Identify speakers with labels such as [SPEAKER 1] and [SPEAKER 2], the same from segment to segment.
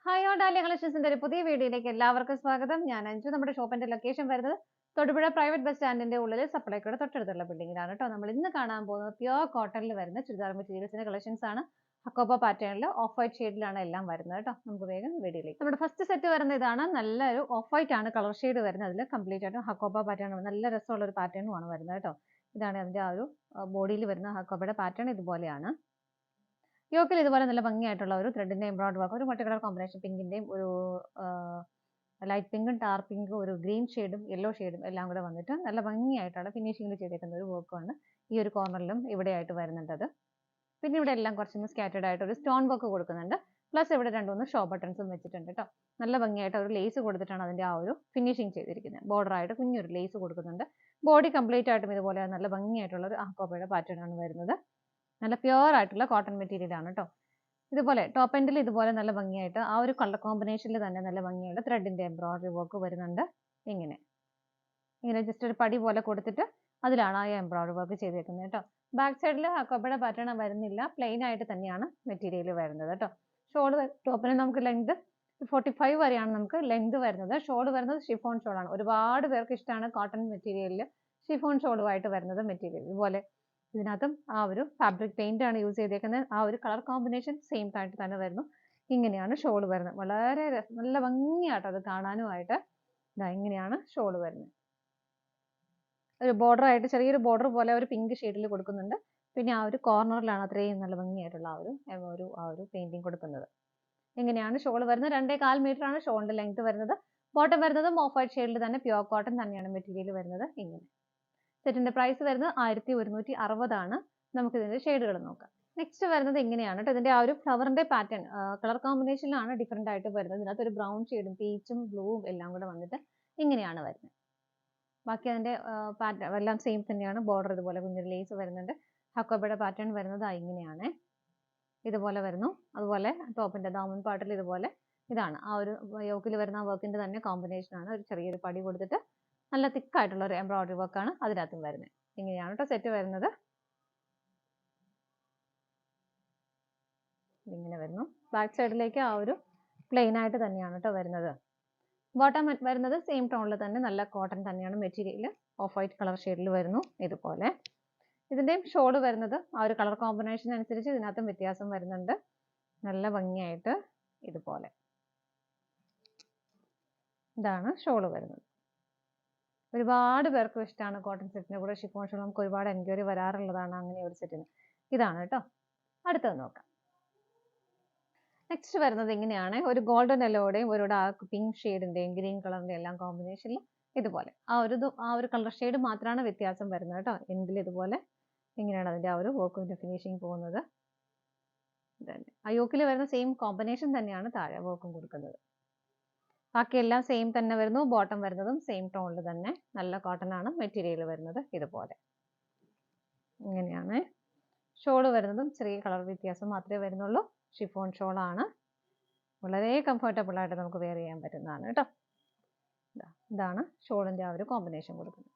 [SPEAKER 1] Hi all darling കളക്ഷൻസിന്റെ ഒരു പുതിയ വീഡിയോയിലേക്ക് എല്ലാവർക്കും സ്വാഗതം. ഞാൻ അഞ്ജു. നമ്മുടെ ഷോപ്പിന്റെ ലൊക്കേഷൻ വരുന്നത് തൊടുപുഴ പ്രൈവറ്റ് ബസ് സ്റ്റാൻഡിന്റെ ഉള്ളിൽ സപ്ലൈക്കോയുടെ തൊട്ടടുത്തുള്ള ബിൽഡിംഗിലാണ് കേട്ടോ. നമ്മൾ ഇന്ന് കാണാൻ പോകുന്നത് പ്യുവർ കോട്ടണിൽ വരുന്ന ചുരിദാർ മെറ്റീരിയൽസിന്റെ കളക്ഷൻസ് ആണ്. ഹക്കോബ പാറ്റേണിൽ ഓഫ് വൈറ്റ് ഷെയ്ഡിലാണ് എല്ലാം വരുന്നത് കേട്ടോ. നമുക്ക് വേഗം വീഡിയോയിലേക്ക്. നമ്മുടെ ഫസ്റ്റ് സെറ്റ് വരുന്ന ഇതാണ്. നല്ലൊരു ഓഫ് വൈറ്റ് ആണ് കളർ ഷെയ്ഡ് വരുന്നത്. അതിൽ കംപ്ലീറ്റ് ആയിട്ടും ഹക്കോബ പാറ്റേൺ നല്ല രസമുള്ള ഒരു പാറ്റേണും ആണ് വരുന്നത് കേട്ടോ. ഇതാണ് അതിന്റെ ആ ഒരു ബോഡിയിൽ വരുന്ന ഹക്കോബയുടെ പാറ്റേൺ ഇതുപോലെയാണ്. യോക്കിൽ ഇതുപോലെ നല്ല ഭംഗിയായിട്ടുള്ള ഒരു ത്രെഡിന്റെ എംബ്രോയിഡറി വർക്ക്, ഒരു മൾട്ടി കളർ കോമ്പിനേഷൻ പിങ്കിന്റെയും ഒരു ലൈറ്റ് പിങ്കും ഡാർക്ക് പിങ്കും ഒരു ഗ്രീൻ ഷെയ്ഡും യെല്ലോ ഷെയ്ഡും എല്ലാം കൂടെ വന്നിട്ട് നല്ല ഭംഗിയായിട്ടാണ് ഫിനിഷിംഗിൽ ചെയ്തേക്കുന്ന ഒരു വർക്കാണ് ഈ ഒരു കോർണറിലും ഇവിടെ ആയിട്ട് വരുന്നുണ്ട്. അത് പിന്നെ ഇവിടെ എല്ലാം കുറച്ചൊന്ന് സ്കാറ്റേഡ് ആയിട്ട് ഒരു സ്റ്റോൺ വർക്ക് കൊടുക്കുന്നുണ്ട്. പ്ലസ് ഇവിടെ രണ്ടുമൂന്ന് ഷോ ബട്ടൺസും വെച്ചിട്ടുണ്ട് കേട്ടോ. നല്ല ഭംഗിയായിട്ട് ഒരു ലേസ് കൊടുത്തിട്ടാണ് അതിന്റെ ആ ഒരു ഫിനിഷിംഗ് ചെയ്തിരിക്കുന്നത്. ബോർഡർ ആയിട്ട് കുഞ്ഞൊരു ലേസ് കൊടുക്കുന്നുണ്ട്. ബോഡി കംപ്ലീറ്റ് ആയിട്ടും ഇതുപോലെ നല്ല ഭംഗിയായിട്ടുള്ള ഒരു ഹക്കോബയുടെ പാറ്റേൺ ആണ് വരുന്നത്. നല്ല പ്യുവർ ആയിട്ടുള്ള കോട്ടൺ മെറ്റീരിയൽ ആണ് കേട്ടോ. ഇതുപോലെ ടോപ്പ് എൻഡിൽ ഇതുപോലെ നല്ല ഭംഗിയായിട്ട് ആ ഒരു കളർ കോമ്പിനേഷനിൽ തന്നെ നല്ല ഭംഗിയായിട്ട് ത്രെഡിന്റെ എംബ്രോയിഡറി വർക്ക് വരുന്നുണ്ട്. ഇങ്ങനെ ജസ്റ്റ് ഒരു പടി പോലെ കൊടുത്തിട്ട് അതിലാണ് ആ എംബ്രോയിഡറി വർക്ക് ചെയ്തേക്കുന്നത് കേട്ടോ. ബാക്ക് സൈഡിൽ ഹക്കോബയുടെ പാറ്റേൺ വരുന്നില്ല, പ്ലെയിൻ ആയിട്ട് തന്നെയാണ് മെറ്റീരിയൽ വരുന്നത് കേട്ടോ. ഷോള് ടോപ്പിന് നമുക്ക് ലെങ്ത് 45 വരെയാണ് നമുക്ക് ലെങ്ത് വരുന്നത്. ഷോള് വരുന്നത് ഷിഫോൺ ഷോളാണ്. ഒരുപാട് പേർക്ക് ഇഷ്ടമാണ് കോട്ടൺ മെറ്റീരിയലിൽ ഷിഫോൺ ഷോളുമായിട്ട് വരുന്നത് മെറ്റീരിയൽ. ഇതുപോലെ ഇതിനകത്തും ആ ഒരു ഫാബ്രിക് പെയിന്റ് ആണ് യൂസ് ചെയ്തേക്കുന്നത്. ആ ഒരു കളർ കോമ്പിനേഷൻ സെയിം ആയിട്ട് തന്നെ വരുന്നു. ഇങ്ങനെയാണ് ഷോൾ വരുന്നത്. വളരെ നല്ല ഭംഗിയാട്ടോ അത് കാണാനുമായിട്ട്. ഇങ്ങനെയാണ് ഷോൾ വരുന്നത്. ഒരു ബോർഡർ ആയിട്ട് ചെറിയൊരു ബോർഡർ പോലെ ഒരു പിങ്ക് ഷെയ്ഡിൽ കൊടുക്കുന്നുണ്ട്. പിന്നെ ആ ഒരു കോർണറിലാണ് അത്രയും നല്ല ഭംഗിയായിട്ടുള്ള ആ ഒരു പെയിന്റിങ് കൊടുക്കുന്നത്. ഇങ്ങനെയാണ് ഷോൾ വരുന്നത്. 2.25 മീറ്റർ ആണ് ഷോളിന്റെ ലെങ്ത് വരുന്നത്. ബോട്ടം വരുന്നതും ഓഫ് വൈറ്റ് ഷെയ്ഡിൽ തന്നെ പ്യുവർ കോട്ടൺ തന്നെയാണ് മെറ്റീരിയൽ വരുന്നത്. ഇങ്ങനെ സെറ്റിന്റെ പ്രൈസ് വരുന്നത് 1160 ആണ്. നമുക്ക് ഇതിന്റെ ഷെയ്ഡുകൾ നോക്കാം. നെക്സ്റ്റ് വരുന്നത് ഇങ്ങനെയാണ് കേട്ടോ. ഇതിന്റെ ആ ഒരു ഫ്ലവറിന്റെ പാറ്റേൺ കളർ കോമ്പിനേഷനിലാണ് ഡിഫറെന്റ് ആയിട്ട് വരുന്നത്. ഇതിനകത്ത് ഒരു ബ്രൗൺ ഷെയ്ഡും പീച്ചും ബ്ലൂവും എല്ലാം കൂടെ വന്നിട്ട് ഇങ്ങനെയാണ് വരുന്നത്. ബാക്കി അതിന്റെ പാറ്റേൺ എല്ലാം സെയിം തന്നെയാണ്. ബോർഡർ ഇതുപോലെ കുഞ്ഞൊരു ലേസ് വരുന്നുണ്ട്. ഹക്കോബയുടെ പാറ്റേൺ വരുന്നത് ഇങ്ങനെയാണ്. ഇതുപോലെ വരുന്നു. അതുപോലെ ടോപ്പിന്റെ ദാമൻ പാർട്ടിൽ ഇതുപോലെ ഇതാണ് ആ ഒരു യോക്കിൽ വരുന്ന വർക്കിന്റെ തന്നെ കോമ്പിനേഷൻ ആണ്. ഒരു ചെറിയൊരു പടി കൊടുത്തിട്ട് നല്ല തിക്കായിട്ടുള്ള ഒരു എംബ്രോയിഡറി വർക്കാണ് അതിനകത്തും വരുന്നത്. ഇങ്ങനെയാണ് കേട്ടോ സെറ്റ് വരുന്നത്. ഇങ്ങനെ വരുന്നു. ബാക്ക് സൈഡിലേക്ക് ആ ഒരു പ്ലെയിൻ ആയിട്ട് തന്നെയാണ് കേട്ടോ വരുന്നത്. ബോട്ടം വരുന്നത് സെയിം ടോണിൽ തന്നെ നല്ല കോട്ടൺ തന്നെയാണ് മെറ്റീരിയൽ. ഓഫ് വൈറ്റ് കളർ ഷെയ്ഡിൽ വരുന്നു. ഇതുപോലെ ഇതിന്റെയും ഷോള് വരുന്നത് ആ ഒരു കളർ കോമ്പിനേഷൻ അനുസരിച്ച് ഇതിനകത്തും വ്യത്യാസം വരുന്നുണ്ട്. നല്ല ഭംഗിയായിട്ട് ഇതുപോലെ ഇതാണ് ഷോള് വരുന്നത്. ഒരുപാട് പേർക്ക് ഇഷ്ടമാണ് കോട്ടൺ സെറ്റിന്റെ കൂടെ ഷിഫോൺ ഷോൾ. നമുക്ക് ഒരുപാട് എൻക്വയറി വരാറുള്ളതാണ് അങ്ങനെ ഒരു സെറ്റിന്. ഇതാണ് കേട്ടോ. അടുത്തത് നോക്കാം. നെക്സ്റ്റ് വരുന്നത് ഇങ്ങനെയാണ്. ഒരു ഗോൾഡൻ യെല്ലോയുടെയും ഒരു ഡാർക്ക് പിങ്ക് ഷെയ്ഡിന്റെയും ഗ്രീൻ കളറിന്റെയും എല്ലാം കോമ്പിനേഷനിൽ ഇതുപോലെ ആ ഒരു കളർ ഷെയ്ഡ് മാത്രമാണ് വ്യത്യാസം വരുന്നത് കേട്ടോ. എൻഡിൽ ഇതുപോലെ ഇങ്ങനെയാണ് അതിന്റെ ആ ഒരു വർക്കിന്റെ ഫിനിഷിങ് പോകുന്നത്. ആ യോക്കിൽ വരുന്ന സെയിം കോമ്പിനേഷൻ തന്നെയാണ് താഴെ വർക്കും കൊടുക്കുന്നത്. ബാക്കിയെല്ലാം സെയിം തന്നെ വരുന്നു. ബോട്ടം വരുന്നതും സെയിം ടോണിൽ തന്നെ നല്ല കോട്ടൺ ആണ് മെറ്റീരിയൽ വരുന്നത്. ഇതുപോലെ ഇങ്ങനെയാണ്. ഷോള് വരുന്നതും ചെറിയ കളർ വ്യത്യാസം മാത്രമേ വരുന്നുള്ളൂ. ഷിഫോൺ ഷോൾ ആണ്. വളരെ കംഫർട്ടബിൾ ആയിട്ട് നമുക്ക് വെയർ ചെയ്യാൻ പറ്റുന്നതാണ് കേട്ടോ. ഇതാണ് ഷോളിന്റെ ആ ഒരു കോമ്പിനേഷൻ കൊടുക്കുന്നത്.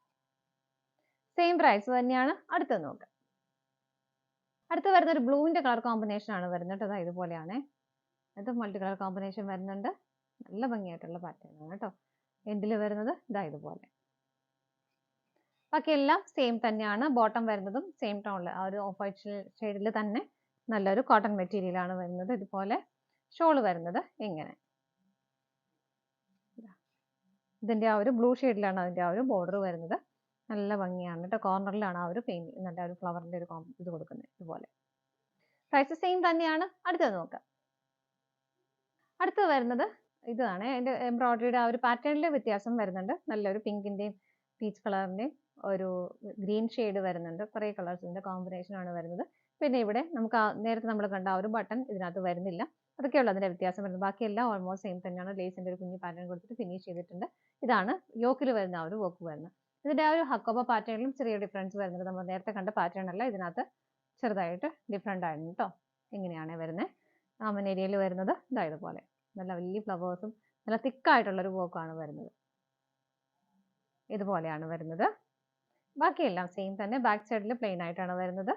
[SPEAKER 1] സെയിം പ്രൈസ് തന്നെയാണ്. അടുത്തത് നോക്കാം. അടുത്ത് വരുന്ന ഒരു ബ്ലൂവിന്റെ കളർ കോമ്പിനേഷൻ ആണ് വരുന്നത് കേട്ടോ. ഇതുപോലെയാണ്. ഇത് മൾട്ടി കളർ കോമ്പിനേഷൻ വരുന്നുണ്ട്. നല്ല ഭംഗിയായിട്ടുള്ള പാറ്റേൺ ആണ് കേട്ടോ. എൻഡിൽ വരുന്നത് ഇതുപോലെ. ബാക്കി എല്ലാം സെയിം തന്നെയാണ്. ബോട്ടം വരുന്നതും സെയിം ടോണിൽ ആ ഒരു ഓഫ് വൈറ്റ് ഷെയ്ഡിൽ തന്നെ നല്ലൊരു കോട്ടൺ മെറ്റീരിയൽ ആണ് വരുന്നത്. ഇതുപോലെ ഷോള് വരുന്നത് ഇങ്ങനെ. ഇതിന്റെ ആ ഒരു ബ്ലൂ ഷെയ്ഡിലാണ് അതിന്റെ ആ ഒരു ബോർഡർ വരുന്നത്. നല്ല ഭംഗിയാണ് കേട്ടോ. കോർണറിലാണ് ആ ഒരു പെയിന്റ് നല്ല ഒരു ഫ്ലവറിന്റെ ഒരു ഇത് കൊടുക്കുന്നത്. ഇതുപോലെ പ്രൈസ് സെയിം തന്നെയാണ്. അടുത്തത് നോക്കാം. അടുത്തത് വരുന്നത് ഇതാണ്. അതിന്റെ എംബ്രോയിഡറിയുടെ ആ ഒരു പാറ്റേണിൽ വ്യത്യാസം വരുന്നുണ്ട്. നല്ലൊരു പിങ്കിന്റെയും പീച്ച് കളറിന്റെയും ഒരു ഗ്രീൻ ഷെയ്ഡ് വരുന്നുണ്ട്. കുറേ കളേഴ്സിന്റെ കോമ്പിനേഷൻ ആണ് വരുന്നത്. പിന്നെ ഇവിടെ നമുക്ക് നേരത്തെ നമ്മൾ കണ്ട ആ ഒരു ബട്ടൺ ഇതിനകത്ത് വരുന്നില്ല. അതൊക്കെയുള്ള അതിന്റെ വ്യത്യാസം വരുന്നത്. ബാക്കിയെല്ലാം ഓൾമോസ്റ്റ് സെയിം തന്നെയാണ്. ലേസിന്റെ ഒരു കുഞ്ഞു പാറ്റേൺ കൊടുത്തിട്ട് ഫിനിഷ് ചെയ്തിട്ടുണ്ട്. ഇതാണ് യോക്കിൽ വരുന്ന ആ ഒരു വർക്ക് വരുന്നത്. ഇതിന്റെ ആ ഒരു ഹക്കോബ പാറ്റേണിലും ചെറിയ ഡിഫറൻസ് വരുന്നുണ്ട്. നമ്മൾ നേരത്തെ കണ്ട പാറ്റേൺ അല്ല, ഇതിനകത്ത് ചെറുതായിട്ട് ഡിഫറെന്റ് ആണ് കേട്ടോ. ഇങ്ങനെയാണ് വരുന്നത്. ആമൻ ഏരിയയിൽ വരുന്നത് ഇതുപോലെ നല്ല വലിയ ഫ്ലവേഴ്സും നല്ല തിക്കായിട്ടുള്ള ഒരു വർക്കാണ് വരുന്നത്. ഇതുപോലെയാണ് വരുന്നത്. ബാക്കിയെല്ലാം സെയിം തന്നെ. ബാക്ക് സൈഡിൽ പ്ലെയിൻ ആയിട്ടാണ് വരുന്നത്.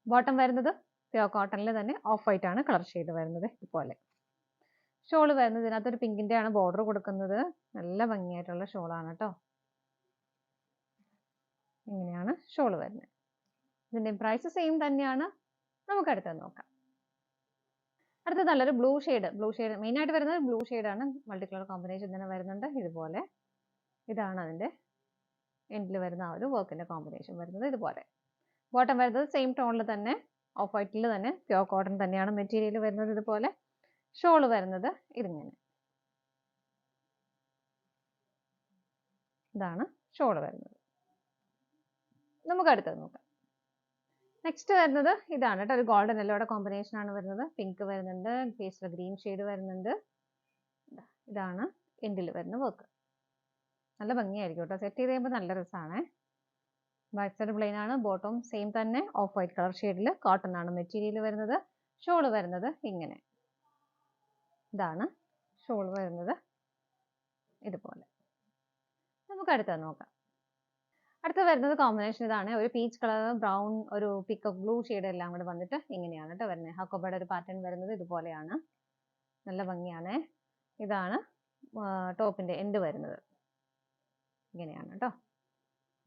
[SPEAKER 1] ബോട്ടം വരുന്നത് പ്യുവർ കോട്ടണിൽ തന്നെ ഓഫ് വൈറ്റ് ആണ് കളർ ഷെയ്ഡ് വരുന്നത്. ഇതുപോലെ ഷോൾ വരുന്നത് ഇതിനകത്തൊരു പിങ്കിന്റെ ആണ് ബോർഡർ കൊടുക്കുന്നത്. നല്ല ഭംഗിയായിട്ടുള്ള ഷോളാണ് കേട്ടോ. ഇങ്ങനെയാണ് ഷോൾ വരുന്നത്. ഇതിന്റെ പ്രൈസ് സെയിം തന്നെയാണ്. നമുക്ക് അടുത്തത് നോക്കാം. അടുത്തത് നല്ലൊരു ബ്ലൂ ഷെയ്ഡ് മെയിൻ ആയിട്ട് വരുന്നത് ബ്ലൂ ആണ്. മൾട്ടി കളർ കോമ്പിനേഷൻ തന്നെ വരുന്നുണ്ട്. ഇതുപോലെ ഇതാണ് അതിന്റെ എൻഡിൽ വരുന്ന ആ ഒരു വർക്കിന്റെ കോമ്പിനേഷൻ വരുന്നത്. ഇതുപോലെ ബോട്ടം വരുന്നത് സെയിം ടോണിൽ തന്നെ ഓഫ് വൈറ്റിൽ തന്നെ പ്യോർ കോട്ടൺ തന്നെയാണ് മെറ്റീരിയൽ വരുന്നത്. ഇതുപോലെ ഷോൾ വരുന്നത് ഇതിങ്ങനെ, ഇതാണ് ഷോൾ വരുന്നത്. നമുക്ക് അടുത്തത് നോക്കാം. നെക്സ്റ്റ് വരുന്നത് ഇതാണ് കേട്ടോ. ഒരു ഗോൾഡൻ യെല്ലോയുടെ കോമ്പിനേഷൻ ആണ് വരുന്നത്. പിങ്ക് വരുന്നുണ്ട്, പേസ്റ്റൽ ഗ്രീൻ ഷെയ്ഡ് വരുന്നുണ്ട്. ഇതാണ് എൻഡിൽ വരുന്ന വർക്ക്. നല്ല ഭംഗിയായിരിക്കും കേട്ടോ. സെറ്റ് ചെയ്ത് കഴിയുമ്പോൾ നല്ല രസമാണ്. ബാക്ക് സൈഡ് പ്ലെയിൻ ആണ്. ബോട്ടം സെയിം തന്നെ ഓഫ് വൈറ്റ് കളർ ഷെയ്ഡിൽ കോട്ടൺ ആണ് മെറ്റീരിയൽ വരുന്നത്. ഷോൾ വരുന്നത് ഇങ്ങനെ, ഇതാണ് ഷോൾ വരുന്നത്. ഇതുപോലെ നമുക്ക് അടുത്തത് നോക്കാം. അടുത്ത വരുന്നത് കോമ്പിനേഷൻ ഇതാണ്. ഒരു പീച്ച് കളർ, ബ്രൗൺ, ഒരു പിക്കോക്ക് ബ്ലൂ ഷെയ്ഡ് എല്ലാം കൂടെ വന്നിട്ട് ഇങ്ങനെയാണ് കേട്ടോ വരുന്നത്. ഹക്കോബയുടെ ഒരു പാറ്റേൺ വരുന്നത് ഇതുപോലെയാണ്. നല്ല ഭംഗിയാണ്. ഇതാണ് ടോപ്പിന്റെ എൻഡ് വരുന്നത്. ഇങ്ങനെയാണ് കേട്ടോ.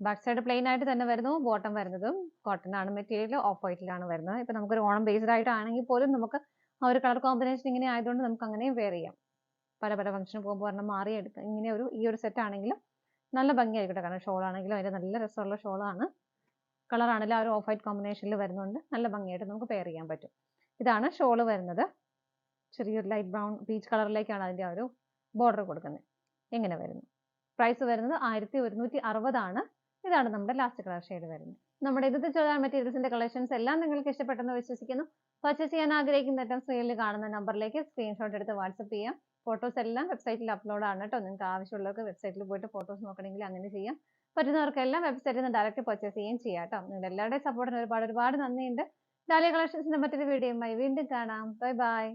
[SPEAKER 1] ബാക്ക് സൈഡ് പ്ലെയിൻ ആയിട്ട് തന്നെ വരുന്നു. ബോട്ടം വരുന്നതും കോട്ടൺ ആണ് മെറ്റീരിയൽ, ഓഫ് വൈറ്റിലാണ് വരുന്നത്. ഇപ്പൊ നമുക്കൊരു ഓണം ബേസ്ഡ് ആയിട്ടാണെങ്കിൽ പോലും നമുക്ക് ആ ഒരു കളർ കോമ്പിനേഷൻ ഇങ്ങനെ ആയതുകൊണ്ട് നമുക്ക് അങ്ങനെയും വെയർ ചെയ്യാം. പല പല ഫംഗ്ഷന് പോകുമ്പോൾ ഒരെണ്ണം മാറിയെടുക്കാം. ഇങ്ങനെ ഈ ഒരു സെറ്റ് ആണെങ്കിലും നല്ല ഭംഗിയായിരിക്കട്ടെ. കാരണം ഷോൾ ആണെങ്കിലും അതിന്റെ നല്ല രസമുള്ള ഷോളാണ്. കളർ ആണെങ്കിലും ആ ഒരു ഓഫ് വൈറ്റ് കോമ്പിനേഷനിൽ വരുന്നുണ്ട്. നല്ല ഭംഗിയായിട്ട് നമുക്ക് പെയർ ചെയ്യാൻ പറ്റും. ഇതാണ് ഷോൾ വരുന്നത്. ചെറിയൊരു ലൈറ്റ് ബ്രൗൺ പീച്ച് കളറിലേക്കാണ് അതിന്റെ ആ ഒരു ബോർഡർ കൊടുക്കുന്നത്. ഇങ്ങനെ വരുന്നു. പ്രൈസ് വരുന്നത് 1160 ആണ്. ഇതാണ് നമ്മുടെ ലാസ്റ്റ് കളർ ഷെയ്ഡ് വരുന്നത്. നമ്മുടെ ഇന്നത്തെ ചുരിദാർ മെറ്റീരിയൽസിന്റെ കളക്ഷൻസ് എല്ലാം നിങ്ങൾക്ക് ഇഷ്ടപ്പെട്ടെന്ന് വിശ്വസിക്കുന്നു. പർച്ചേസ് ചെയ്യാൻ ആഗ്രഹിക്കുന്ന ഐറ്റംസ് സ്ക്രീനിൽ കാണുന്ന നമ്പറിലേക്ക് സ്ക്രീൻഷോട്ട് എടുത്ത് വാട്സപ്പ് ചെയ്യാം. ഫോട്ടോസ് എല്ലാം വെബ്സൈറ്റിൽ അപ്ലോഡ് ആണ് കേട്ടോ. നിങ്ങൾക്ക് ആവശ്യമുള്ളവർക്ക് വെബ്സൈറ്റിൽ പോയിട്ട് ഫോട്ടോസ് നോക്കണമെങ്കിൽ അങ്ങനെ ചെയ്യാം. പറ്റുന്നവർക്കെല്ലാം വെബ്സൈറ്റിൽ നിന്ന് ഡയറക്റ്റ് പർച്ചേസ് ചെയ്യുകയും ചെയ്യാം കേട്ടോ. നിങ്ങളുടെ എല്ലാവരുടെയും സപ്പോർട്ടിന് ഒരുപാട് നന്ദിയുണ്ട്. ഡാലിയ കളക്ഷൻസിന്റെ മറ്റൊരു വീഡിയോയുമായി വീണ്ടും കാണാം. Bye bye.